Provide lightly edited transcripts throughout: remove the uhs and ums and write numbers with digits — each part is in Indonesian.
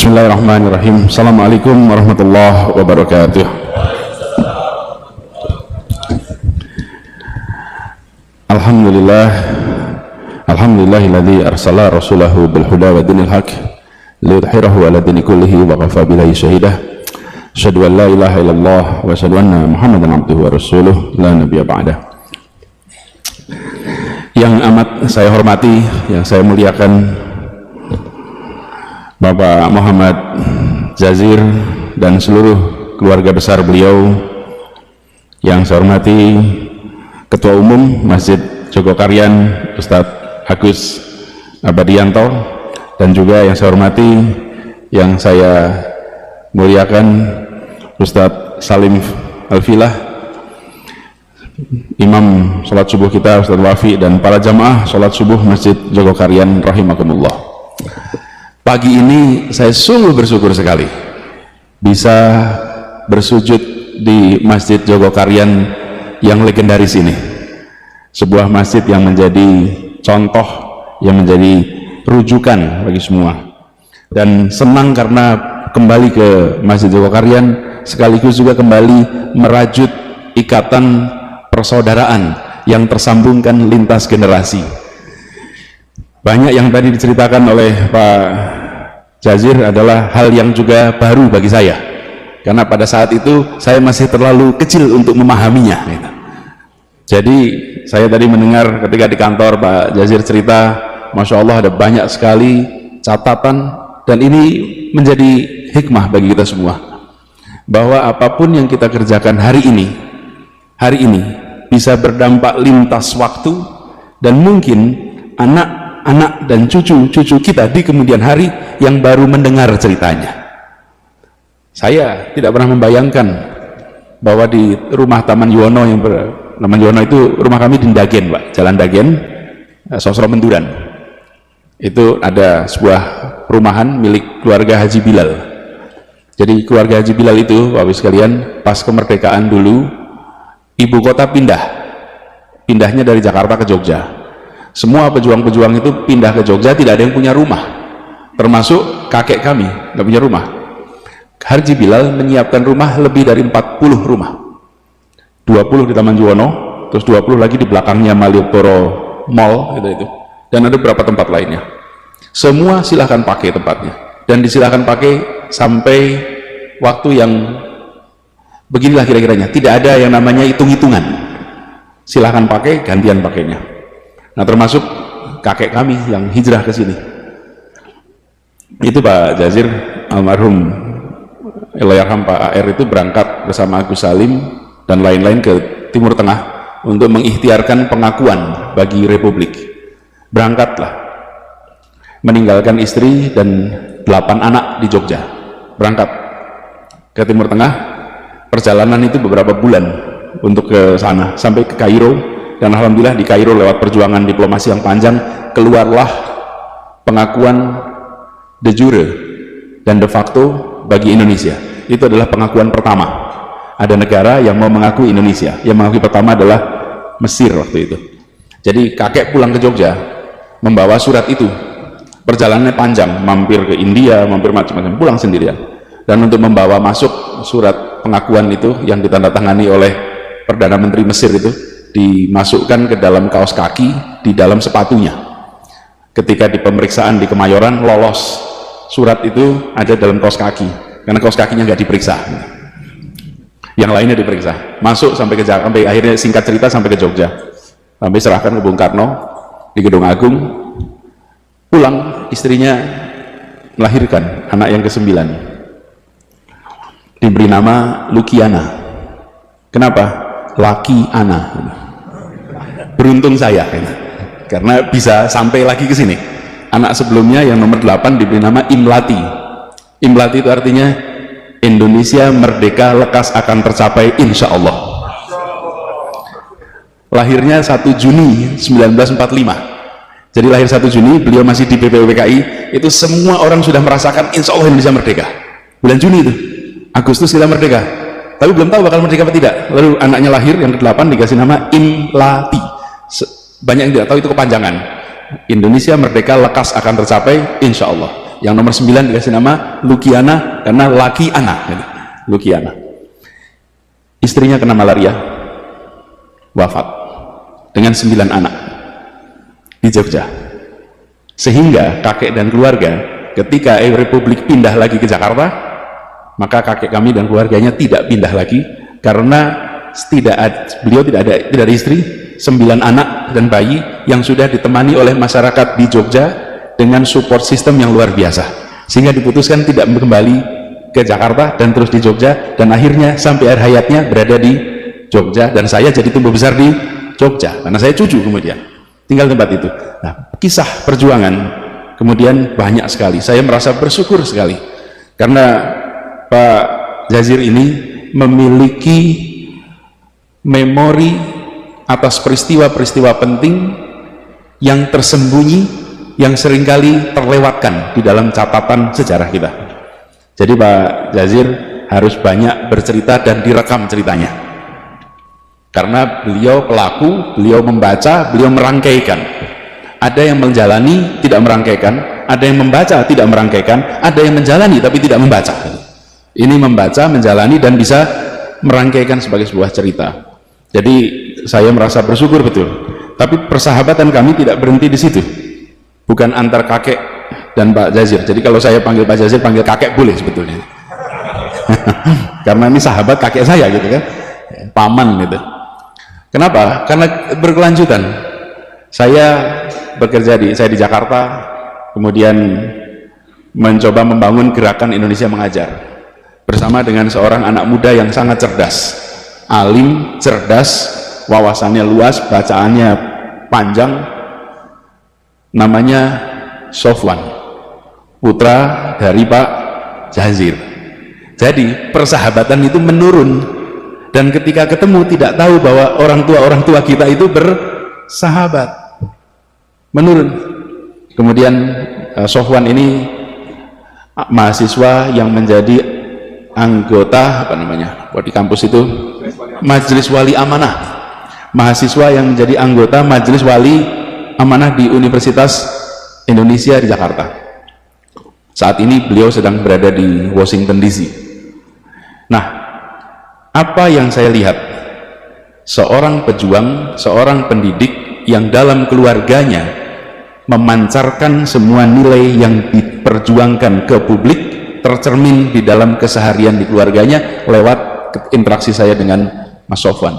Bismillahirrahmanirrahim. Assalamualaikum warahmatullahi wabarakatuh. Alhamdulillah, alhamdulillahilladzi arsala rasulahu bil huda wa dinil haq liyudhhirahu ala dini kullihi wa kafa billahi syahidah. Asyhadu an la ilaha illallah wa asyhadu anna Muhammadan abduhu wa rasuluh la nabiyya ba'dah. Yang amat saya hormati, yang saya muliakan, Bapak Muhammad Jazir dan seluruh keluarga besar beliau. Yang saya hormati Ketua Umum Masjid Jogokarian Ustadz Agus Abadianto, dan juga yang saya hormati, yang saya muliakan Ustadz Salim Alfilah, Imam sholat subuh kita Ustadz Wafi, dan para jamaah sholat subuh Masjid Jogokarian rahimakumullah. Pagi ini saya sungguh bersyukur sekali bisa bersujud di Masjid Jogokarian yang legendaris ini, sebuah masjid yang menjadi contoh, yang menjadi rujukan bagi semua. Dan senang karena kembali ke Masjid Jogokarian sekaligus juga kembali merajut ikatan persaudaraan yang tersambungkan lintas generasi. Banyak yang tadi diceritakan oleh Pak Jazir adalah hal yang juga baru bagi saya, karena pada saat itu saya masih terlalu kecil untuk memahaminya. Jadi saya tadi mendengar ketika di kantor Pak Jazir cerita, Masya Allah ada banyak sekali catatan, dan ini menjadi hikmah bagi kita semua, bahwa apapun yang kita kerjakan hari ini bisa berdampak lintas waktu, dan mungkin anak dan cucu-cucu kita di kemudian hari yang baru mendengar ceritanya. Saya tidak pernah membayangkan bahwa di rumah Taman Yuwono, Taman Yuwono itu rumah kami di Dagen, Pak, Jalan Dagen, Sosro Menduran. Itu ada sebuah perumahan milik keluarga Haji Bilal. Jadi keluarga Haji Bilal itu, Bapak sekalian, pas kemerdekaan dulu ibu kota pindahnya dari Jakarta ke Jogja. Semua pejuang-pejuang itu pindah ke Jogja, tidak ada yang punya rumah, termasuk kakek kami nggak punya rumah. Haji Bilal menyiapkan rumah lebih dari 40 rumah, 20 di Taman Juwono, terus 20 lagi di belakangnya Malioboro Mall itu, dan ada beberapa tempat lainnya. Semua silahkan pakai tempatnya, dan disilahkan pakai sampai waktu yang beginilah kira-kiranya, tidak ada yang namanya hitung-hitungan, silahkan pakai, gantian pakainya. Nah, termasuk kakek kami yang hijrah ke sini. Itu Pak Jazir, almarhum Elayarham Pak AR itu berangkat bersama Agus Salim dan lain-lain ke Timur Tengah untuk mengikhtiarkan pengakuan bagi Republik. Berangkatlah, meninggalkan istri dan 8 anak di Jogja, berangkat ke Timur Tengah. Perjalanan itu beberapa bulan untuk ke sana, sampai ke Kairo. Dan alhamdulillah di Kairo lewat perjuangan diplomasi yang panjang, keluarlah pengakuan de jure dan de facto bagi Indonesia. Itu adalah pengakuan pertama. Ada negara yang mau mengakui Indonesia, yang mengakui pertama adalah Mesir waktu itu. Jadi kakek pulang ke Jogja membawa surat itu, perjalanannya panjang, mampir ke India, mampir macam-macam, pulang sendirian. Dan untuk membawa masuk surat pengakuan itu yang ditandatangani oleh Perdana Menteri Mesir itu, dimasukkan ke dalam kaos kaki di dalam sepatunya. Ketika di pemeriksaan di Kemayoran lolos, surat itu ada dalam kaos kaki, karena kaos kakinya nggak diperiksa, yang lainnya diperiksa. Masuk sampai ke Jakarta, sampai akhirnya singkat cerita sampai ke Jogja, sampai serahkan ke Bung Karno di Gedung Agung. Pulang, istrinya melahirkan anak yang ke-9, diberi nama Lukiana. Kenapa? Laki Ana. Beruntung saya, karena bisa sampai lagi ke sini. Anak sebelumnya yang nomor 8 diberi nama Imlati. Imlati itu artinya Indonesia merdeka lekas akan tercapai insya Allah. Lahirnya 1 Juni 1945. Jadi lahir 1 Juni, beliau masih di BPUPKI, itu semua orang sudah merasakan insya Allah Indonesia merdeka. Bulan Juni itu, Agustus kita merdeka, tapi belum tahu bakal merdeka apa tidak. Lalu anaknya lahir yang ke-8 dikasih nama Imlati. Banyak yang tidak tahu itu kepanjangan. Indonesia merdeka lekas akan tercapai insya Allah. Yang nomor 9 dikasih nama Lukiana karena laki anak gitu. Lukiana. Istrinya kena malaria, wafat dengan 9 anak di Jogja. Sehingga kakek dan keluarga ketika Republik pindah lagi ke Jakarta, maka kakek kami dan keluarganya tidak pindah lagi karena beliau tidak ada istri, 9 anak dan bayi yang sudah ditemani oleh masyarakat di Jogja dengan support system yang luar biasa, sehingga diputuskan tidak kembali ke Jakarta dan terus di Jogja, dan akhirnya sampai akhir hayatnya berada di Jogja, dan saya jadi tumbuh besar di Jogja karena saya cucu kemudian tinggal tempat itu. Nah, kisah perjuangan kemudian banyak sekali. Saya merasa bersyukur sekali karena Pak Jazir ini memiliki memori atas peristiwa-peristiwa penting yang tersembunyi, yang seringkali terlewatkan di dalam catatan sejarah kita. Jadi Pak Jazir harus banyak bercerita dan direkam ceritanya, karena beliau pelaku, beliau membaca, beliau merangkaikan. Ada yang menjalani tidak merangkaikan, ada yang membaca tidak merangkaikan, ada yang menjalani tapi tidak membaca. Ini membaca, menjalani, dan bisa merangkaikan sebagai sebuah cerita. Jadi saya merasa bersyukur betul. Tapi persahabatan kami tidak berhenti di situ, bukan antar kakek dan Pak Jazir. Jadi kalau saya panggil Pak Jazir, panggil kakek boleh sebetulnya. Karena ini sahabat kakek saya gitu kan, paman gitu. Kenapa? Karena berkelanjutan. Saya bekerja saya di Jakarta, kemudian mencoba membangun gerakan Indonesia Mengajar bersama dengan seorang anak muda yang sangat cerdas, alim, cerdas, wawasannya luas, bacaannya panjang, namanya Sofwan, putra dari Pak Jazir. Jadi persahabatan itu menurun, dan ketika ketemu tidak tahu bahwa orang tua kita itu bersahabat, menurun. Kemudian Sofwan ini mahasiswa yang menjadi anggota di kampus itu Majelis Wali Amanah, mahasiswa yang menjadi anggota Majelis Wali Amanah di Universitas Indonesia di Jakarta. Saat ini beliau sedang berada di Washington DC. Nah, apa yang saya lihat, seorang pejuang, seorang pendidik yang dalam keluarganya memancarkan semua nilai yang diperjuangkan ke publik, tercermin di dalam keseharian di keluarganya lewat interaksi saya dengan Mas Sofwan.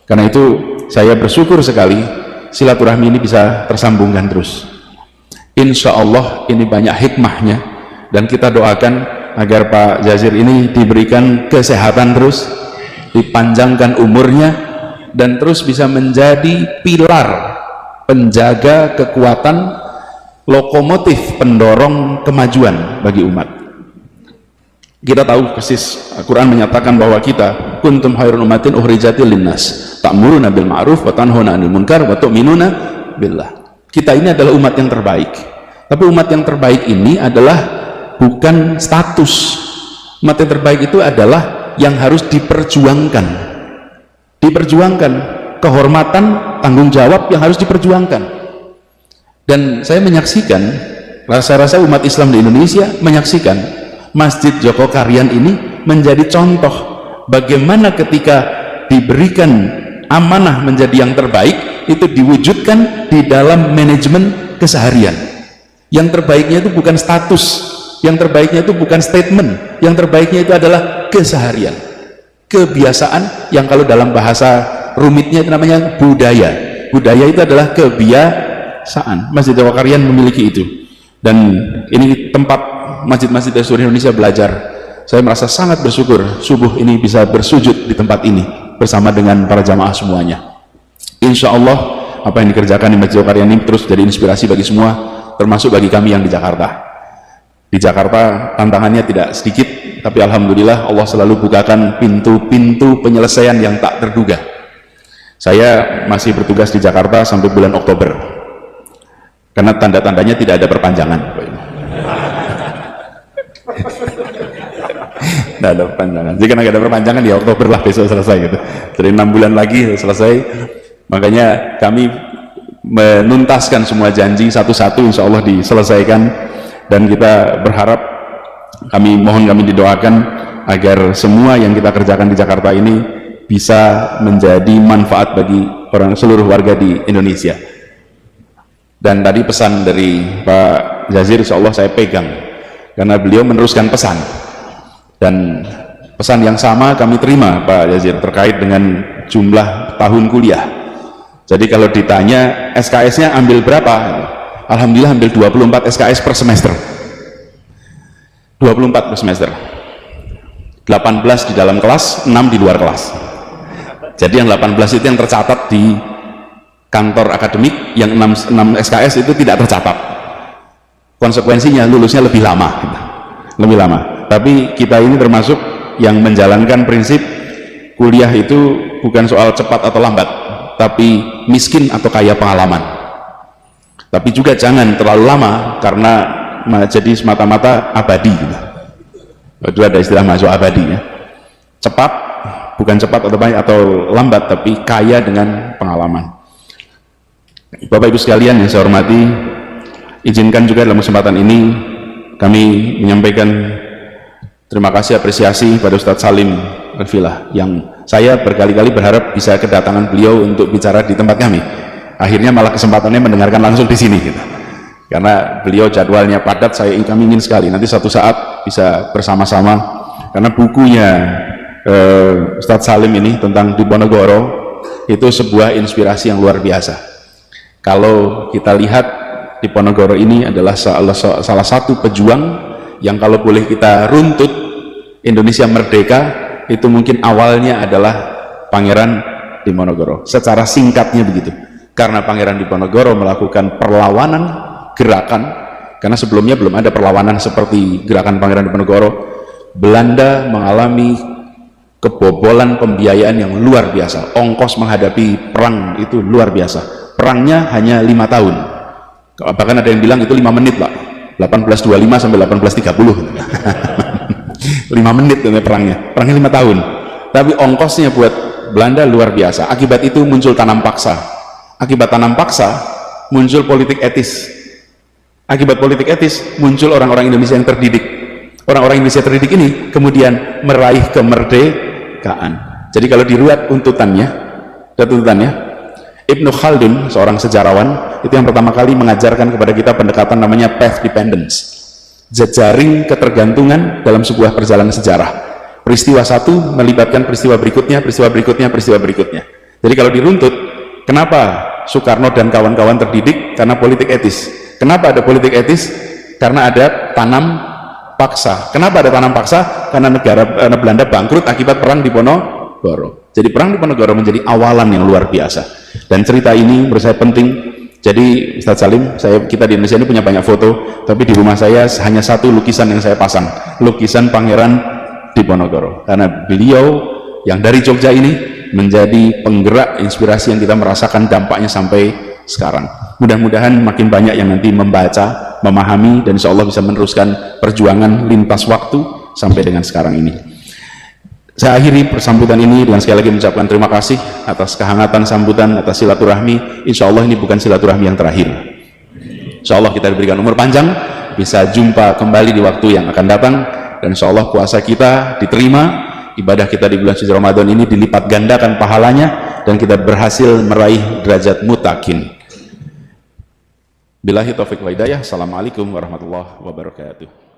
Karena itu saya bersyukur sekali silaturahmi ini bisa tersambungkan terus. Insya Allah ini banyak hikmahnya, dan kita doakan agar Pak Jazir ini diberikan kesehatan terus, dipanjangkan umurnya, dan terus bisa menjadi pilar penjaga kekuatan, lokomotif pendorong kemajuan bagi umat. Kita tahu persis, Al-Quran menyatakan bahwa kita kuntum khairun ummatin ukhrijatil linnas ta'muruna bil ma'ruf wa tanhauna 'anil munkar wa tu'minuna billah. Kita ini adalah umat yang terbaik, tapi umat yang terbaik ini adalah bukan status. Umat yang terbaik itu adalah yang harus diperjuangkan, kehormatan, tanggung jawab yang harus diperjuangkan. Dan saya menyaksikan, rasa-rasa umat Islam di Indonesia menyaksikan Masjid Joko Karyan ini menjadi contoh bagaimana ketika diberikan amanah menjadi yang terbaik, itu diwujudkan di dalam manajemen keseharian. Yang terbaiknya itu bukan status, yang terbaiknya itu bukan statement, yang terbaiknya itu adalah keseharian, kebiasaan, yang kalau dalam bahasa rumitnya itu namanya budaya. Budaya itu adalah kebiasaan. Masjid Joko Karyan memiliki itu, dan ini tempat masjid-masjid dari seluruh Indonesia belajar. Saya merasa sangat bersyukur subuh ini bisa bersujud di tempat ini bersama dengan para jamaah semuanya. Insya Allah apa yang dikerjakan di Masjid Joko Karyan ini terus jadi inspirasi bagi semua, termasuk bagi kami yang di Jakarta. Di Jakarta tantangannya tidak sedikit, tapi alhamdulillah Allah selalu bukakan pintu-pintu penyelesaian yang tak terduga. Saya masih bertugas di Jakarta sampai bulan Oktober, karena tanda-tandanya tidak ada perpanjangan. Tidak ada perpanjangan. Jika nggak ada perpanjangan ya Oktober lah, besok selesai gitu. Jadi 6 bulan lagi selesai. Makanya kami menuntaskan semua janji satu-satu, insya Allah diselesaikan. dan kita berharap, kami didoakan agar semua yang kita kerjakan di Jakarta ini bisa menjadi manfaat bagi seluruh warga di Indonesia. Dan tadi pesan dari Pak Jazir insya Allah saya pegang, karena beliau meneruskan pesan, dan pesan yang sama kami terima Pak Jazir terkait dengan jumlah tahun kuliah. Jadi kalau ditanya SKS-nya ambil berapa, alhamdulillah ambil 24 SKS per semester, 24 per semester, 18 di dalam kelas, 6 di luar kelas. Jadi yang 18 itu yang tercatat di kantor akademik, yang 6 SKS itu tidak tercatat. Konsekuensinya lulusnya lebih lama. Tapi kita ini termasuk yang menjalankan prinsip kuliah itu bukan soal cepat atau lambat, tapi miskin atau kaya pengalaman. Tapi juga jangan terlalu lama, karena jadi semata-mata abadi. Itu ada istilah mahasiswa abadi ya. Cepat, bukan cepat atau lambat, tapi kaya dengan pengalaman. Bapak Ibu sekalian yang saya hormati, izinkan juga dalam kesempatan ini kami menyampaikan terima kasih, apresiasi pada Ustadz Salim Al-Filah, yang saya berkali-kali berharap bisa kedatangan beliau untuk bicara di tempat kami. Akhirnya malah kesempatannya mendengarkan langsung di sini gitu. Karena beliau jadwalnya padat, kami ingin sekali nanti satu saat bisa bersama-sama, karena bukunya Ustadz Salim ini tentang Diponegoro itu sebuah inspirasi yang luar biasa. Kalau kita lihat, Diponegoro ini adalah salah satu pejuang yang kalau boleh kita runtut, Indonesia merdeka itu mungkin awalnya adalah Pangeran Diponegoro, secara singkatnya begitu. Karena Pangeran Diponegoro melakukan perlawanan gerakan, karena sebelumnya belum ada perlawanan seperti gerakan Pangeran Diponegoro. Belanda mengalami kebobolan pembiayaan yang luar biasa, ongkos menghadapi perang itu luar biasa. Perangnya hanya 5 tahun, bahkan ada yang bilang itu 5 menit Pak, 1825 sampai 1830 5 menit perangnya 5 tahun, tapi ongkosnya buat Belanda luar biasa. Akibat itu muncul tanam paksa, akibat tanam paksa muncul politik etis, akibat politik etis muncul orang-orang Indonesia yang terdidik. Orang-orang Indonesia terdidik ini kemudian meraih kemerdekaan. Jadi kalau diruat tuntutannya, Ibnu Khaldun, seorang sejarawan, itu yang pertama kali mengajarkan kepada kita pendekatan namanya path dependence, jejaring ketergantungan dalam sebuah perjalanan sejarah. Peristiwa satu melibatkan peristiwa berikutnya, peristiwa berikutnya, peristiwa berikutnya. Jadi kalau diruntut, kenapa Soekarno dan kawan-kawan terdidik? Karena politik etis. Kenapa ada politik etis? Karena ada tanam paksa. Kenapa ada tanam paksa? Karena negara Belanda bangkrut akibat perang Diponegoro. Jadi perang Diponegoro menjadi awalan yang luar biasa, dan cerita ini menurut saya penting. Jadi Ustadz Salim, kita di Indonesia ini punya banyak foto, tapi di rumah saya hanya satu lukisan yang saya pasang, lukisan Pangeran Diponegoro, karena beliau yang dari Jogja ini menjadi penggerak inspirasi yang kita merasakan dampaknya sampai sekarang. Mudah-mudahan makin banyak yang nanti membaca, memahami, dan insya Allah bisa meneruskan perjuangan lintas waktu sampai dengan sekarang ini. Saya akhiri persambutan ini dengan sekali lagi mengucapkan terima kasih atas kehangatan sambutan, atas silaturahmi. Insya Allah ini bukan silaturahmi yang terakhir. Insya Allah kita diberikan umur panjang, bisa jumpa kembali di waktu yang akan datang, dan insya Allah puasa kita diterima, ibadah kita di bulan suci Ramadan ini dilipat gandakan pahalanya, dan kita berhasil meraih derajat mutakin. Billahi taufiq wa hidayah. Assalamualaikum warahmatullahi wabarakatuh.